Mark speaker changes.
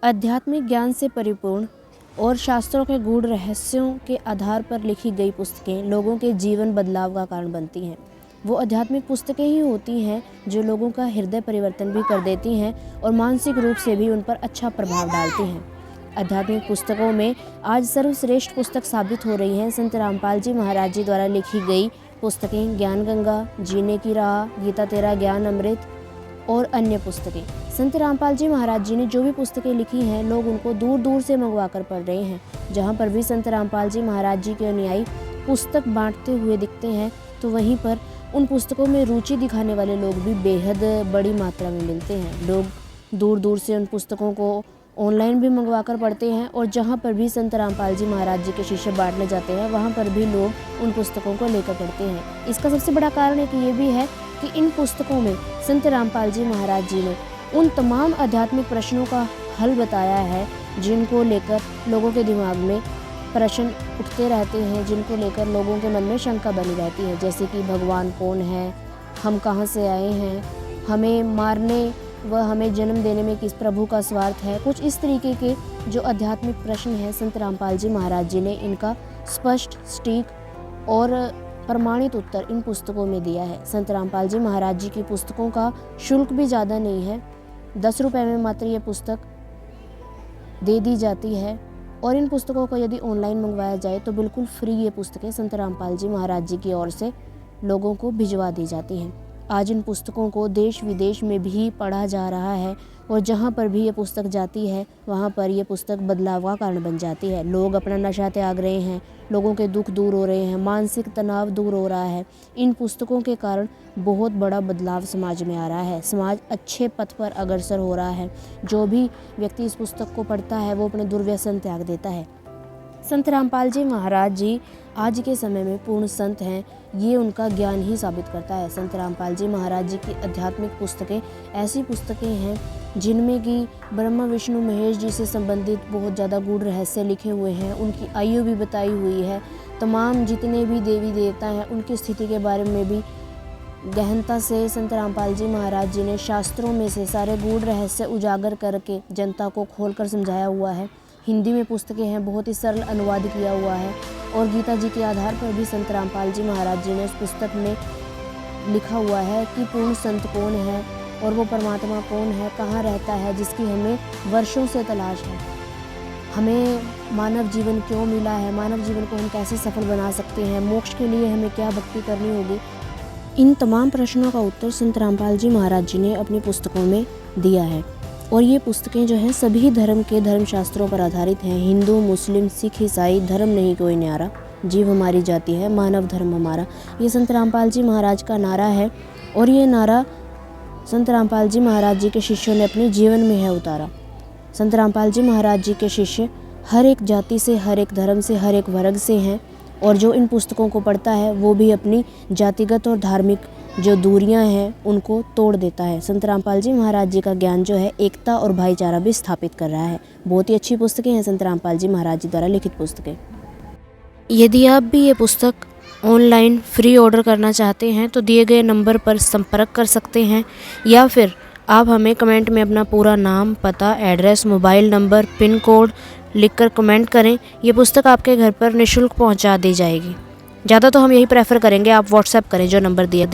Speaker 1: आध्यात्मिक ज्ञान से परिपूर्ण और शास्त्रों के गूढ़ रहस्यों के आधार पर लिखी गई पुस्तकें लोगों के जीवन बदलाव का कारण बनती हैं। वो आध्यात्मिक पुस्तकें ही होती हैं जो लोगों का हृदय परिवर्तन भी कर देती हैं और मानसिक रूप से भी उन पर अच्छा प्रभाव डालती हैं। आध्यात्मिक पुस्तकों में आज सर्वश्रेष्ठ पुस्तक साबित हो रही हैं संत रामपाल जी महाराज जी द्वारा लिखी गई पुस्तकें ज्ञान गंगा, जीने की राह, गीता तेरा ज्ञान अमृत और अन्य पुस्तकें। संत रामपाल जी महाराज जी ने जो भी पुस्तकें लिखी हैं, लोग उनको दूर दूर से मंगवा कर पढ़ रहे हैं। जहाँ पर भी संत रामपाल जी महाराज जी के अनुयायी पुस्तक बांटते हुए दिखते हैं, तो वहीं पर उन पुस्तकों में रुचि दिखाने वाले लोग भी बेहद बड़ी मात्रा में मिलते हैं। लोग दूर दूर से उन पुस्तकों को ऑनलाइन भी मंगवा कर पढ़ते हैं और जहाँ पर भी संत रामपाल जी महाराज जी के शिष्य बांटने जाते हैं, वहाँ पर भी लोग उन पुस्तकों को लेकर पढ़ते हैं। इसका सबसे बड़ा कारण एक ये भी है कि इन पुस्तकों में संत रामपाल जी महाराज जी ने उन तमाम आध्यात्मिक प्रश्नों का हल बताया है जिनको लेकर लोगों के दिमाग में प्रश्न उठते रहते हैं, जिनको लेकर लोगों के मन में शंका बनी रहती है। जैसे कि भगवान कौन है, हम कहाँ से आए हैं, हमें मारने व हमें जन्म देने में किस प्रभु का स्वार्थ है। कुछ इस तरीके के जो आध्यात्मिक प्रश्न हैं, संत रामपाल जी महाराज जी ने इनका स्पष्ट, सटीक और प्रमाणित उत्तर इन पुस्तकों में दिया है। संत रामपाल जी महाराज जी की पुस्तकों का शुल्क भी ज़्यादा नहीं है, 10 रुपये में मात्र ये पुस्तक दे दी जाती है और इन पुस्तकों को यदि ऑनलाइन मंगवाया जाए तो बिल्कुल फ्री ये पुस्तकें संत रामपाल जी महाराज जी की ओर से लोगों को भिजवा दी जाती हैं। आज इन पुस्तकों को देश विदेश में भी पढ़ा जा रहा है और जहाँ पर भी ये पुस्तक जाती है, वहाँ पर ये पुस्तक बदलाव का कारण बन जाती है। लोग अपना नशा त्याग रहे हैं, लोगों के दुख दूर हो रहे हैं, मानसिक तनाव दूर हो रहा है। इन पुस्तकों के कारण बहुत बड़ा बदलाव समाज में आ रहा है। समाज अच्छे पथ पर अग्रसर हो रहा है। जो भी व्यक्ति इस पुस्तक को पढ़ता है, वो अपने दुर्व्यसन त्याग देता है। संत रामपाल जी महाराज जी आज के समय में पूर्ण संत हैं, ये उनका ज्ञान ही साबित करता है। संत रामपाल जी महाराज जी की आध्यात्मिक पुस्तकें ऐसी पुस्तकें हैं जिनमें कि ब्रह्मा विष्णु महेश जी से संबंधित बहुत ज़्यादा गूढ़ रहस्य लिखे हुए हैं। उनकी आयु भी बताई हुई है। तमाम जितने भी देवी देवता हैं, उनकी स्थिति के बारे में भी गहनता से संत रामपाल जी महाराज जी ने शास्त्रों में से सारे गूढ़ रहस्य उजागर करके जनता को खोलकर समझाया हुआ है। हिंदी में पुस्तकें हैं, बहुत ही सरल अनुवाद किया हुआ है और गीता जी के आधार पर भी संत रामपाल जी महाराज जी ने उस पुस्तक में लिखा हुआ है कि पूर्ण संत कौन है और वो परमात्मा कौन है, कहाँ रहता है, जिसकी हमें वर्षों से तलाश है। हमें मानव जीवन क्यों मिला है, मानव जीवन को हम कैसे सफल बना सकते हैं, मोक्ष के लिए हमें क्या भक्ति करनी होगी। इन तमाम प्रश्नों का उत्तर संत रामपाल जी महाराज जी ने अपनी पुस्तकों में दिया है और ये पुस्तकें जो हैं सभी धर्म के धर्मशास्त्रों पर आधारित हैं। हिंदू, मुस्लिम, सिख, ईसाई, धर्म नहीं कोई न्यारा, जीव हमारी जाति है, मानव धर्म हमारा। ये संत रामपाल जी महाराज का नारा है और ये नारा संत रामपाल जी महाराज जी के शिष्यों ने अपने जीवन में है उतारा। संत रामपाल जी महाराज जी के शिष्य हर एक जाति से, हर एक धर्म से, हर एक वर्ग से हैं और जो इन पुस्तकों को पढ़ता है वो भी अपनी जातिगत और धार्मिक जो दूरियां हैं उनको तोड़ देता है। संत रामपाल जी महाराज जी का ज्ञान जो है एकता और भाईचारा भी स्थापित कर रहा है। बहुत ही अच्छी पुस्तकें हैं संत रामपाल जी महाराज जी द्वारा लिखित पुस्तकें। यदि आप भी ये पुस्तक ऑनलाइन फ्री ऑर्डर करना चाहते हैं तो दिए गए नंबर पर संपर्क कर सकते हैं या फिर आप हमें कमेंट में अपना पूरा नाम, पता, address, mobile number, pin code लिखकर कमेंट करें। ये पुस्तक आपके घर पर निःशुल्क पहुंचा दी जाएगी। ज़्यादा तो हम यही प्रेफर करेंगे आप व्हाट्सएप करें जो नंबर दिया